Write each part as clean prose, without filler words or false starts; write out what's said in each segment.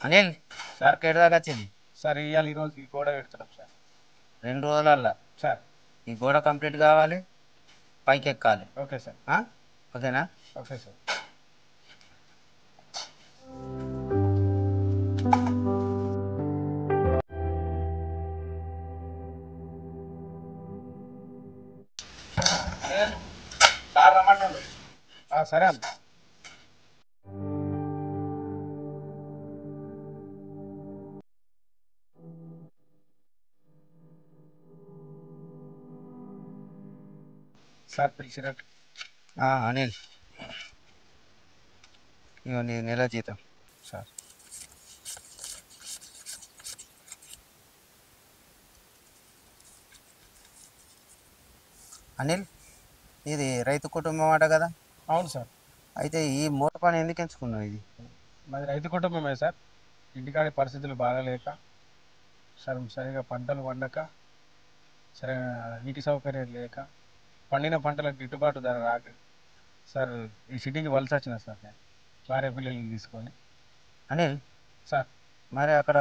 Anil sir work ఎటు దాకా వచ్చింది? సార్ ఇవాళ ఈరోజు ఈ గోడ పెడుతున్నాం సార్. 2 రోజులల్లా సార్ ఈ గోడ కంప్లీట్ కావాలి, పైకి ఎక్కాలి. Okay sir. ఆ? ఓకేనా? Okay sir. సార్ రమ్మంటాడు. సరే అన్న. సార్ పిలిచినట్టు. అనిల్, ఇగో నీ నెల జీతం. సార్ అనిల్, ఇది రైతు కుటుంబం అట కదా? అవును సార్. అయితే ఈ మూట పని ఎందుకు ఎంచుకున్నావు? ఇది మాది రైతు కుటుంబమే సార్. ఇంటికాడి పరిస్థితులు బాగాలేక సార్ సరిగా పంటలు పండక సరైన నీటి సౌకర్యం లేక పండిన పంటలకు గిట్టుబాటు ధర రాక సార్ ఈ సిటీకి వలస వచ్చిన సార్ నేను భార్య పిల్లల్ని తీసుకొని. అనిల్, సార్ మరి అక్కడ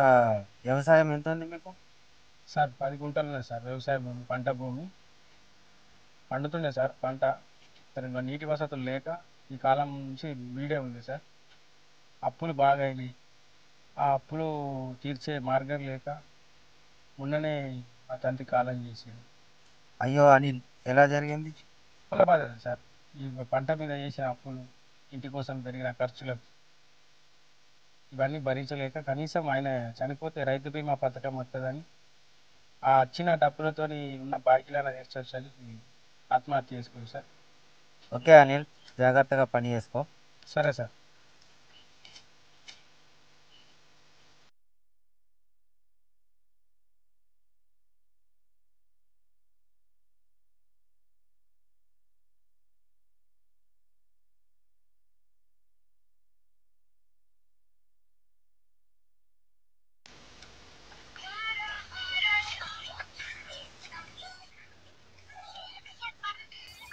వ్యవసాయం ఎంత ఉంది మీకు? సార్ 10 గుంటలు ఉన్నాయి సార్ వ్యవసాయ భూమి, పంట భూమి. పండుతుండే సార్ పంట. సరిగ్గా నీటి వసతులు లేక ఈ కాలం నుంచి బీడే ఉంది సార్. అప్పులు బాగా అయినాయి. ఆ అప్పులు తీర్చే మార్గం లేక మొన్ననే మా తండ్రి కాలం చేసిండు. అయ్యో అనిల్, ఎలా జరిగింది? పొల బాధ సార్. ఈ పంట మీద చేసిన అప్పులు, ఇంటి కోసం పెరిగిన ఖర్చులు ఇవన్నీ భరించలేక కనీసం ఆయన చనిపోతే రైతు బీమా పథకం వస్తుందని ఆ వచ్చిన డబ్బులతోని ఉన్న బాకీలను తీర్చొచ్చని ఆత్మహత్య చేసుకుంది సార్. ఓకే అనిల్, జాగ్రత్తగా పని చేసుకో. సరే సార్.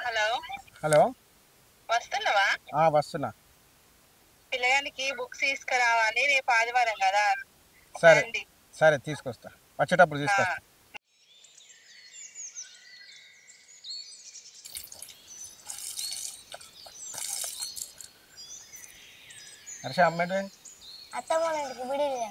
Hello, hello. వస్తున్నావా? వస్తున్నా. పిల్లగానికి బుక్స్ తీసుకురావాలి, రేపు ఆదివారం కదా. సరే రండి. సరే తీసుకొస్తా, వచ్చేటప్పుడు ఆ, తీసుకొస్తా. హర్ష అమ్మేంటి? అత్తమ్మకి బిడిగా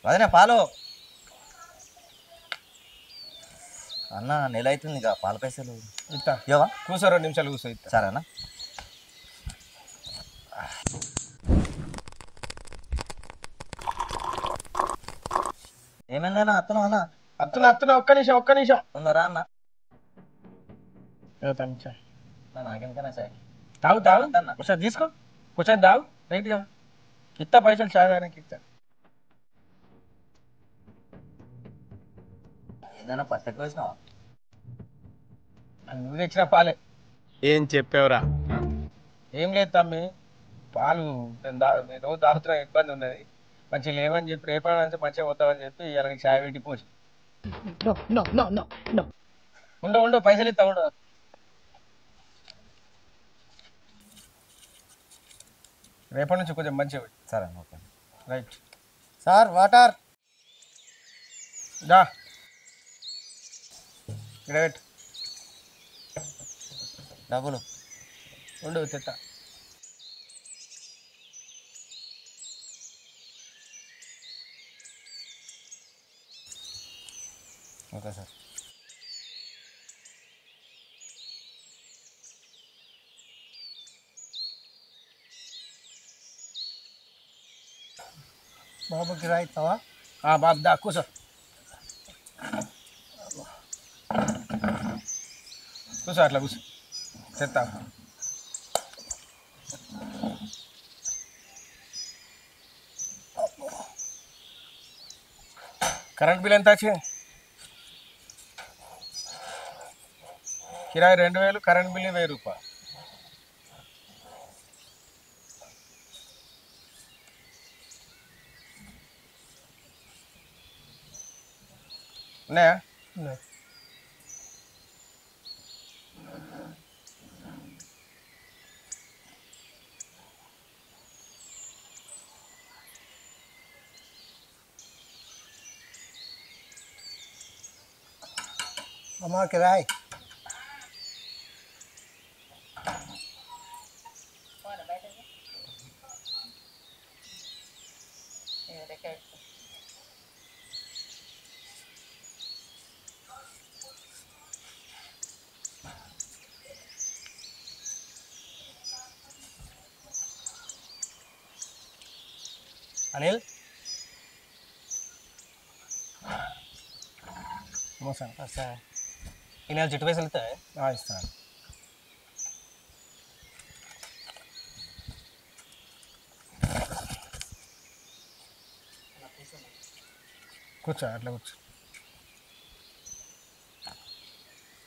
వదిన పాలు అన్న, నెల అవుతుంది ఇక పాల పైసలు ఇస్తా. ఇవ్వవా? కూర్చో, 2 నిమిషాలు కూర్చో ఇస్తా. సరేనా? ఏమైందన్నా? అత్తను అన్న అత్తున్నా ఒక్క నిమిషం. ఉన్నారా అన్న? నిమిషం నాకెందుకన్నా సార్. తాగు ఒకసారి తీసుకో, కూర్చొని తాగు రైట్గా. ఇస్తా పైసలు చాయడానికి ఇస్తా. ఏదైనా పచ్చకి వచ్చినావా? నువ్వు తెచ్చిన పాలే. ఏం చెప్పావురా? ఏం లేదు తమ్మి, పాలు నేను రోజు తాగుతున్నా, ఇబ్బంది ఉన్నది. మంచిగా లేవని చెప్పి రేపటి నుంచి మంచిగా పోతామని చెప్పి ఇలా చాయ్ పెట్టి పోసి. ఉండు పైసలు ఇస్తా, ఉండు. రేపటి నుంచి కొంచెం మంచిగా పోయి. సరే, ఓకే. రైట్. Sir water. దా ఇక్కడ పెట్టు. డబ్బులు ఉండు తెత్తా. Okay sir. బాబుకి రాయిస్తావా? బాబు దా కూర్చో. కూర్చో, అట్లా కూర్చో. తెస్తా. కరెంట్ బిల్ ఎంత వచ్చింది? కిరాయి 2000, కరెంట్ బిల్ 1000 రూపాయలు. ఉన్నాయా? అమ్మా కిరాయ్ అనిల్ సార్ ఈ నెల చిట్టు పైసలు ఇస్తా ఇస్తాను కూర్చో అట్లా కూర్చో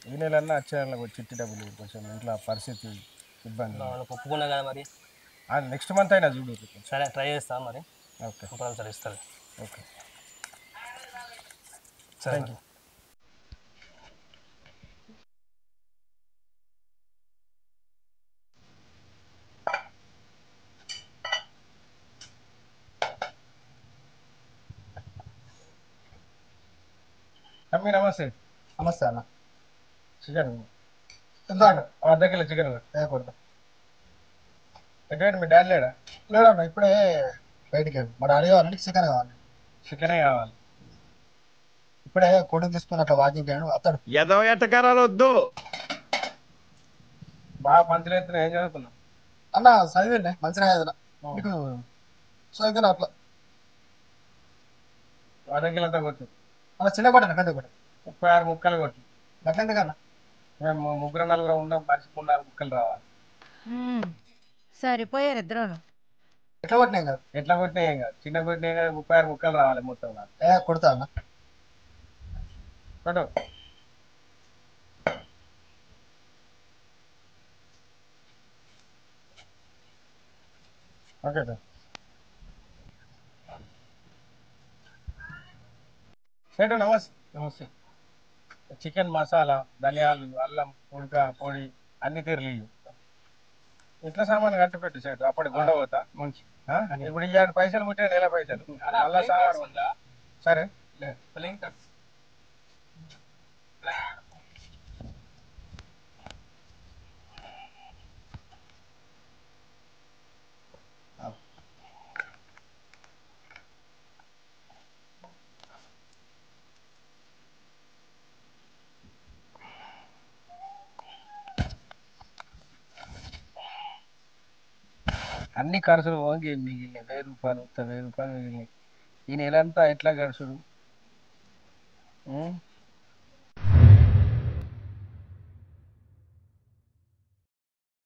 ఈ నెలన్నా వచ్చే నెలకు చిట్టి డబ్బులు కొంచెం ఇంట్లో పరిస్థితి ఇబ్బంది ఒప్పుకున్నా కదా మరి నెక్స్ట్ మంత్ అయినా చూడు సరే ట్రై చేస్తా మరి ఓకే సరే ఇస్తాను ఓకే సరే థ్యాంక్ యూ అమ్మి నమస్తే నమస్తే అన్న చికెన్ ఎంత అర్ధ కిలో చికెన్ లేకూడదు ఎక్కడ మీ డాడీ లేడా లేదన్న ఇప్పుడే బయటికి మా డాడీ కావాలంటే చికెన్ కావాలి చికెనే కావాలి ఇప్పుడే కొడుకు తీసుకుని అట్లా వాకింగ్ చేయడం అతడు ఏదో ఎట్టకారాలు వద్దు. బాగా మంచిగా ఎత్తున ఏం చదువుతున్నావు అన్న చదివిండే మంచిగా ఏదైనా మీకు చదివిన అట్లా అర్ధ కిలో అంతా కొట్టు అన్న చిన్న కొట్ట పెద్ద కొట్ట 36 ముక్కలు కొట్టు అట్లా ఎందుకన్నా మేము ముగ్గురు నలుగురు ఉన్నాం మనిషికి 4 ముక్కలు రావాలి సరిపోయారు ఇద్దరు ఎట్లా కొట్టినాం కదా ఎట్లా కొట్టినా ఏం కాదు చిన్న కొట్టినా ఏం కాదు 36 ముక్కలు రావాలి మొత్తం నాకు కొడతా అన్న కొట్టు ఓకే సార్ సేటు నమస్తే నమస్తే చికెన్ మసాలా ధనియాలు అల్లం ఉడక పొడి అన్ని తిరిగి ఇట్లా సామాన్ కట్టి పెట్టు సేటు అప్పటికి ఉండవతా మంచి ఇప్పుడు ఇవాళ పైసలు ముట్టే నెల పైసలు మళ్ళా సామాన్ ఉందా సరే అన్ని ఖర్చులు ఓంగి మిగిలినాయి 1000 రూపాయలు 1000 రూపాయలు మిగిలినాయి ఈ నెలంతా ఎట్లా ఖర్చులు